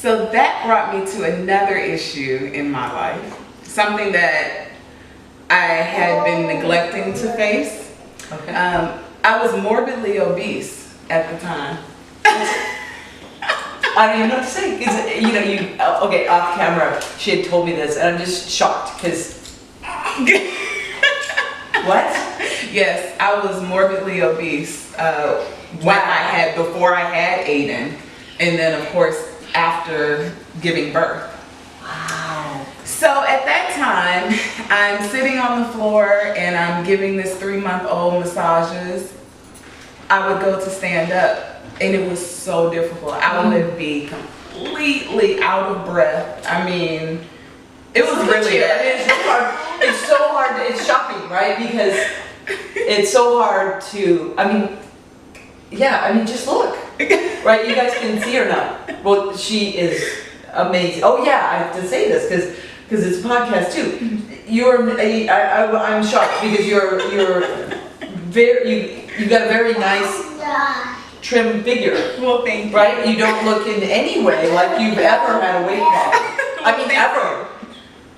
So that brought me to another issue in my life, something that I had been neglecting to face. Okay. I was morbidly obese at the time. I don't even know what to say, because, you know, okay, off camera, she had told me this, and I'm just shocked, because... What? Yes, I was morbidly obese before I had Aidan, and then of course after giving birth. Wow. So at that time, I'm sitting on the floor and I'm giving this 3-month-old massages. I would go to stand up and it was so difficult. I would be completely out of breath. I mean, it was really bad. It's so hard. It's so hard. It's shocking, right? Because it's so hard to, I mean, yeah, I mean, just look, right? You guys can see her now. Well, she is amazing. Oh yeah, I have to say this because it's a podcast too. I'm shocked because you're you got a very nice trim figure. Well, thank you. Right? You don't look in any way like you've ever had a weight problem. I mean, ever.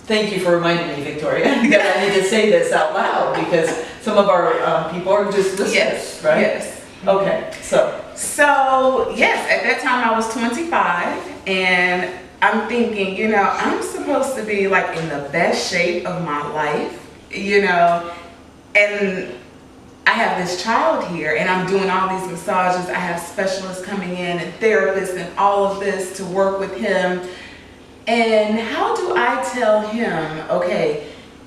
Thank you for reminding me, Victoria, that I need to say this out loud because some of our people are just listeners, yes, right? Yes. Okay, So yes, at that time I was 25 and I'm thinking, you know, I'm supposed to be like in the best shape of my life, you know, and I have this child here and I'm doing all these massages. I have specialists coming in and therapists and all of this to work with him. And how do I tell him, okay,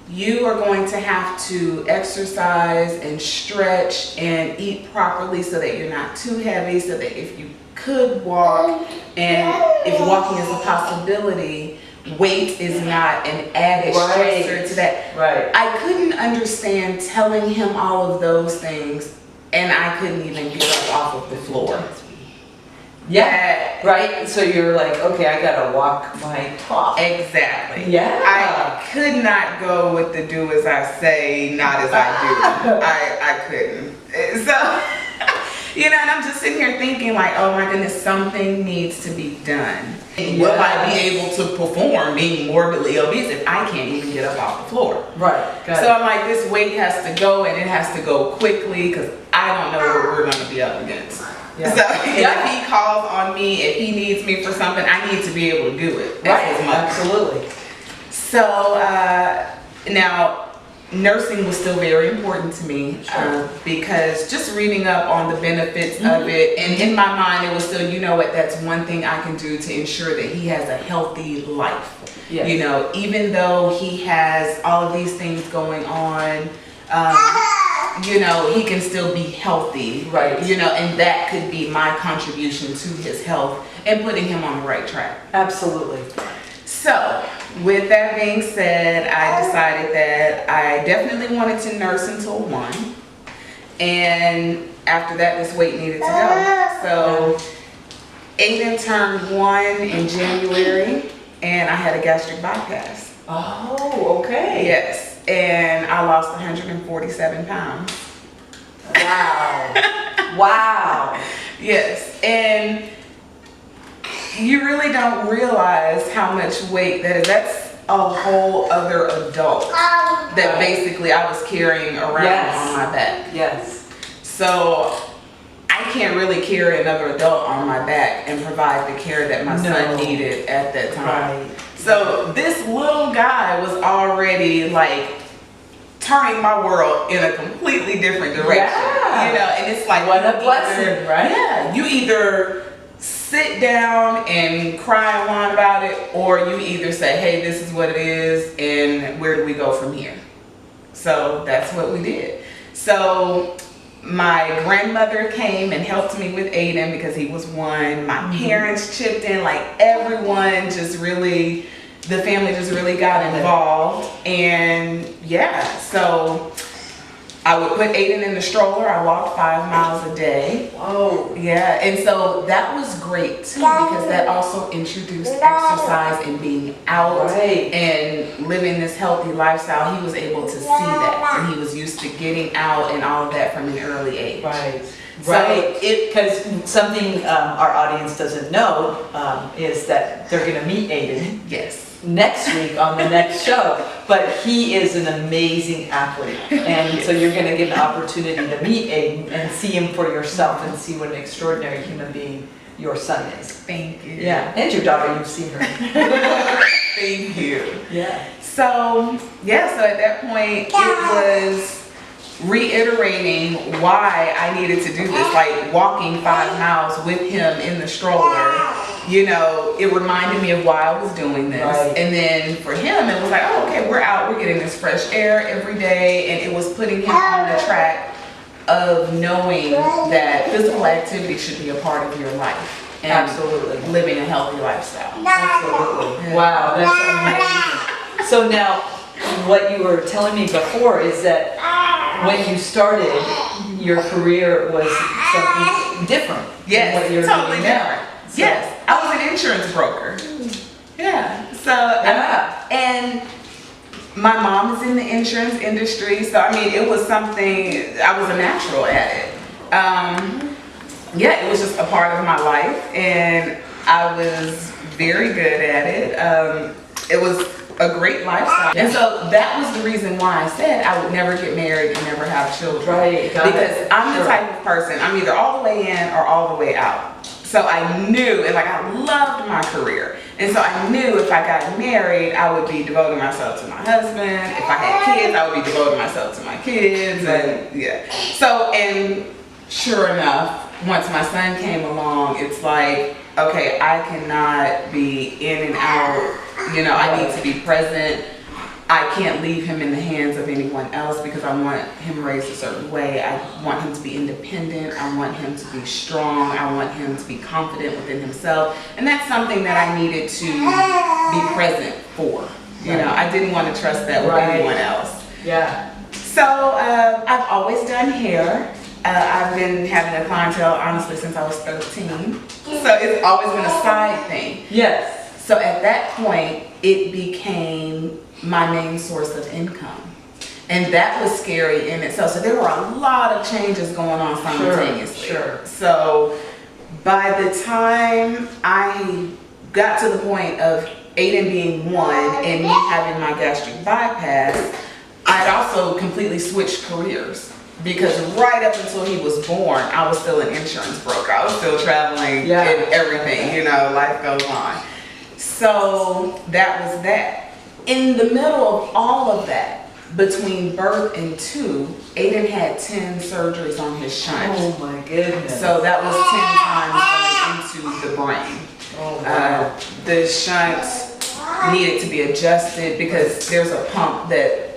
you are going to have to exercise and stretch and eat properly so that you're not too heavy, so that if you could walk, and if walking is a possibility, weight is not an added stressor to that. Right. I couldn't understand telling him all of those things, and I couldn't even get up off of the floor. Yeah, right? So you're like, okay, I gotta walk my talk. Exactly. Yeah. I could not go with the do as I say, not as I do. I couldn't. So, you know, and I'm just sitting here thinking like, oh my goodness, something needs to be done. Yes. Will I be able to perform being morbidly obese if I can't even get up off the floor? Right. So I'm like, this weight has to go and it has to go quickly because I don't know what we're going to be up against. Yeah. So if he calls on me, if he needs me for something, I need to be able to do it. Right, absolutely. So now nursing was still very important to me because just reading up on the benefits of it, and in my mind it was still, you know what, that's one thing I can do to ensure that he has a healthy life. Yes. You know, even though he has all of these things going on, you know, he can still be healthy, right? You know, and that could be my contribution to his health and putting him on the right track. Absolutely. So, with that being said, I decided that I definitely wanted to nurse until 1. And after that, this weight needed to go. So, Aidan turned 1 in January, and I had a gastric bypass. Oh, okay. Yes. And I lost 147 pounds. Wow. Wow. Yes. And you really don't realize how much weight that is. That's a whole other adult that basically I was carrying around on my back. Yes. So I can't really carry another adult on my back and provide the care that my son needed at that time. Right. So this little guy was already like turning my world in a completely different direction. Yeah. You know, and it's like, what a blessing, right? Yeah. You either sit down and cry and whine about it, or you either say, hey, this is what it is, and where do we go from here? So that's what we did. So my grandmother came and helped me with Aidan because he was 1. My parents chipped in, like everyone just really, the family just really got involved. And yeah, so I would put Aidan in the stroller. I walked 5 miles a day. Whoa. Yeah, and so that was great too because that also introduced exercise and being out and living this healthy lifestyle. He was able to see that, and he was used to getting out and all of that from an early age. Right. Right, because something our audience doesn't know is that they're going to meet Aidan next week on the next show, but he is an amazing athlete, and so you're going to get an opportunity to meet Aidan and see him for yourself and see what an extraordinary human being your son is. Thank you. Yeah, and your daughter, you've seen her. Thank you. Yeah. So at that point, it was reiterating why I needed to do this, like walking 5 miles with him in the stroller. You know, it reminded me of why I was doing this. Right. And then for him, it was like, oh, okay, we're out, we're getting this fresh air every day. And it was putting him on the track of knowing that physical activity should be a part of your life. And Absolutely. Living a healthy lifestyle. Absolutely. Yeah. Wow, that's amazing. So now, what you were telling me before is that when you started, your career was something different Yes, than what you're totally doing now. different. So- Yes, I was an insurance broker. Yeah, so and my mom is in the insurance industry, so I mean, it was something, I was a natural at it. Yeah, it was just a part of my life, and I was very good at it. It was a great lifestyle. And so that was the reason why I said I would never get married and never have children. Right, got Because it. I'm the Sure. type of person, I'm either all the way in or all the way out. So I knew, and like I loved my career. And so I knew if I got married, I would be devoting myself to my husband. If I had kids, I would be devoting myself to my kids. And yeah. So, and sure enough, once my son came along, it's like, okay, I cannot be in and out. You know, I need to be present. I can't leave him in the hands of anyone else because I want him raised a certain way. I want him to be independent. I want him to be strong. I want him to be confident within himself. And that's something that I needed to be present for. You know, I didn't want to trust that with anyone else. Yeah. So I've always done hair. I've been having a clientele, honestly, since I was 13. So it's always been a side thing. Yes. So at that point, it became my main source of income. And that was scary in itself. So there were a lot of changes going on simultaneously. Sure. So by the time I got to the point of Aidan being 1 and me having my gastric bypass, I had also completely switched careers. Because right up until he was born, I was still an insurance broker. I was still traveling and everything, you know, life goes on. So that was that. In the middle of all of that, between birth and 2, Aidan had 10 surgeries on his shunt. Oh my goodness. So that was 10 times going into the brain. Oh wow. The shunt needed to be adjusted because there's a pump that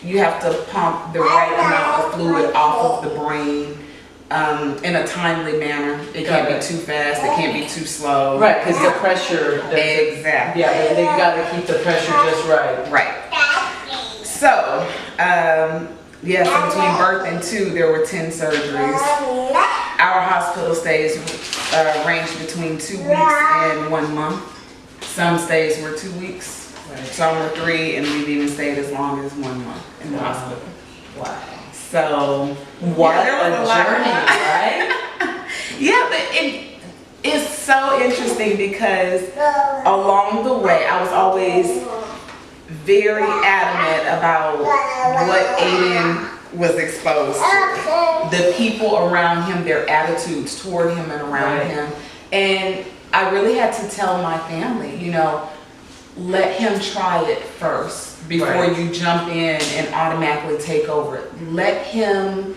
you have to pump the right amount of fluid off of the brain in a timely manner. It can't be too fast, it can't be too slow. Right, because the pressure. Exactly. Yeah, they got to keep the pressure just right. Right. So, so between birth and 2, there were 10 surgeries. Our hospital stays ranged between 2 weeks and 1 month. Some stays were 2 weeks. Some were 3, and we've even stayed as long as 1 month in the hospital. Wow. So, what a journey, right? Yeah, but it is so interesting because along the way, I was always very adamant about what Aidan was exposed to. The people around him, their attitudes toward him and around him. And I really had to tell my family, you know, let him try it first before you jump in and automatically take over. Let him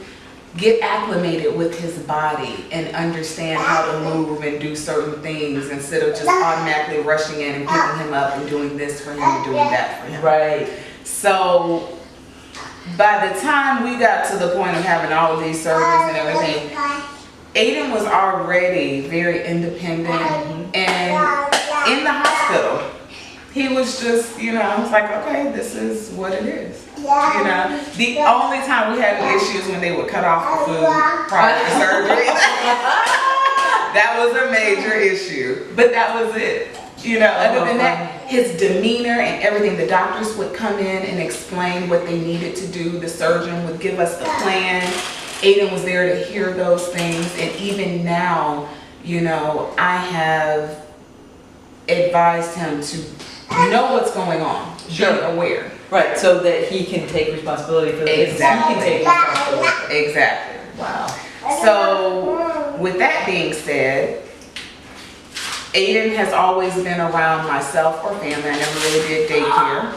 get acclimated with his body and understand how to move and do certain things instead of just automatically rushing in and picking him up and doing this for him and doing that for him. Right. So by the time we got to the point of having all of these surgeries and everything, Aidan was already very independent and in the hospital. He was just, you know, I was like, okay, this is what it is. You know, the only time we had an issue is when they would cut off the food prior to surgery. That was a major issue, but that was it. You know, other than that, his demeanor and everything, the doctors would come in and explain what they needed to do. The surgeon would give us the plan. Aidan was there to hear those things. And even now, you know, I have advised him to know what's going on, Sure. be aware. Right, so that he can take responsibility for the things he can take responsibility for. Exactly. Wow. So with that being said, Aidan has always been around myself or family. I never really did daycare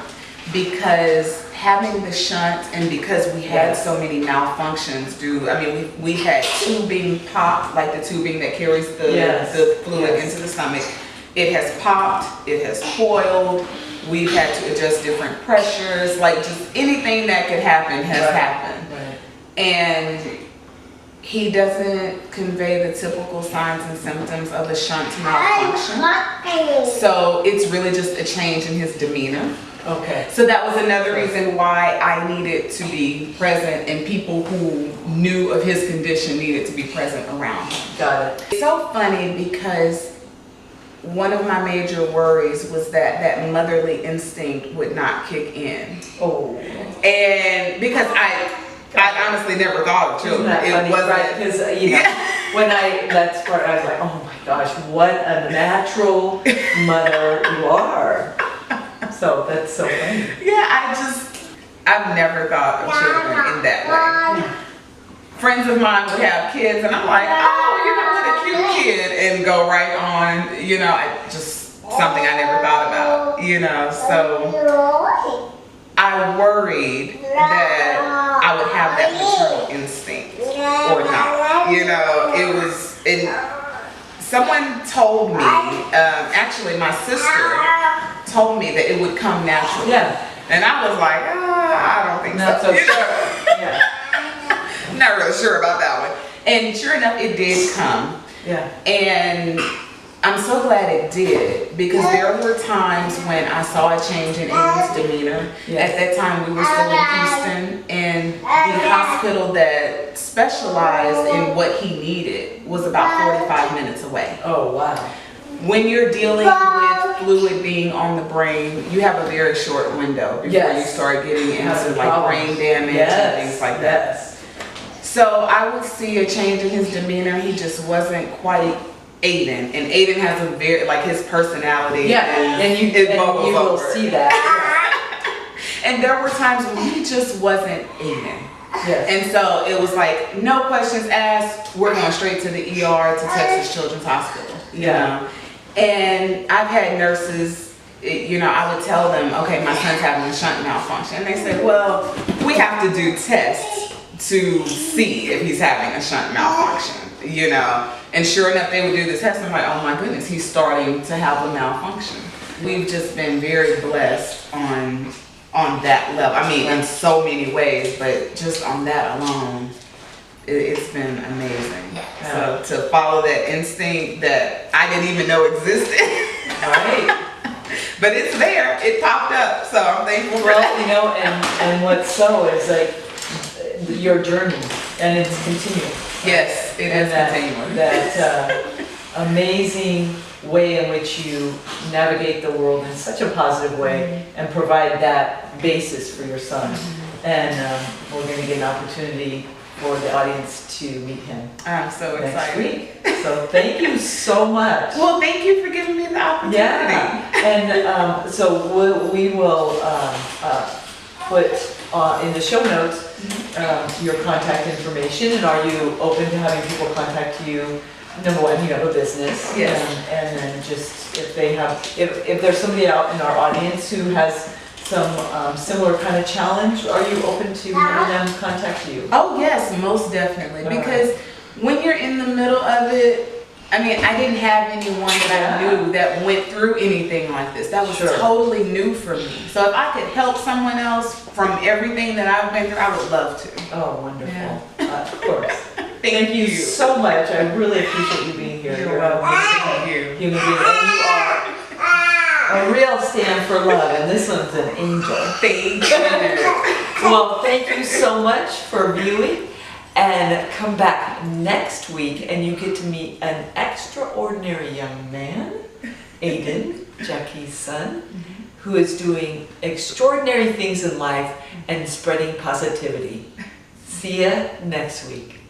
because having the shunt and because we had so many malfunctions we had tubing pop, like the tubing that carries the fluid into the stomach. It has popped, it has coiled, we've had to adjust different pressures, like just anything that could happen has happened. Right. And he doesn't convey the typical signs and symptoms of a shunt malfunction. So it's really just a change in his demeanor. Okay. So that was another reason why I needed to be present, and people who knew of his condition needed to be present around him. Got it. It's so funny because one of my major worries was that motherly instinct would not kick in. Oh. And because I honestly never thought of children. It wasn't, right? Because when that's part, I was like, oh my gosh, what a natural mother you are. So that's so funny. Yeah, I've never thought of children in that way. Friends of mine would have kids, and I'm like, oh, what a cute kid, and go right on. Just something I never thought about. So I worried that I would have that maternal instinct or not. It was, and someone told me, actually my sister told me that it would come naturally. Yeah. And I was like, I don't think Not so sure. Yeah. Not really sure about that one. And sure enough, it did come. Yeah. And I'm so glad it did, because there were times when I saw a change in Aidan's demeanor. Yes. At that time, we were still in Houston, and the hospital that specialized in what he needed was about 45 minutes away. Oh, wow. When you're dealing with fluid being on the brain, you have a very short window before you start getting into like brain damage and things like that. So I would see a change in his demeanor. He just wasn't quite Aidan, and Aidan has a very, like, his personality. Yeah, and you will see that. And there were times when he just wasn't Aidan. Yes. And so it was like, no questions asked, we're going straight to the ER, to Texas Children's Hospital. You know? And I've had nurses, I would tell them, okay, my son's having a shunt malfunction. And they said, well, we have to do tests to see if he's having a shunt malfunction, And sure enough, they would do the test, and I'm like, oh my goodness, he's starting to have a malfunction. We've just been very blessed on that level. I mean, in so many ways, but just on that alone, it's been amazing. So to follow that instinct that I didn't even know existed. Right. But it's there, it popped up, so I'm thankful for that. And what's so is like your journey, and it's continuing. Yes, it is continuing. That amazing way in which you navigate the world in such a positive way and provide that basis for your son. And we're going to get an opportunity for the audience to meet him. I'm so next excited. week. So thank you so much. Well, thank you for giving me the opportunity. Yeah. And so we will put in the show notes your contact information. And are you open to having people contact you? Number one, you have a business. Yes. And then just if there's somebody out in our audience who has some similar kind of challenge, are you open to having them contact you? Oh yes, most definitely. Because when you're in the middle of it, I mean, I didn't have anyone that I knew that went through anything like this. That was totally new for me. So if I could help someone else from everything that I've been through, I would love to. Oh, wonderful. Yeah. Of course. Thank you so much. I really appreciate you being here. You're welcome. Thank you. Human being, and you are a real stand for love, and this one's an angel. Thank you. Well, thank you so much for viewing, and come back next week and you get to meet an extraordinary young man, Aidan, Jacque's son, who is doing extraordinary things in life and spreading positivity. See ya next week.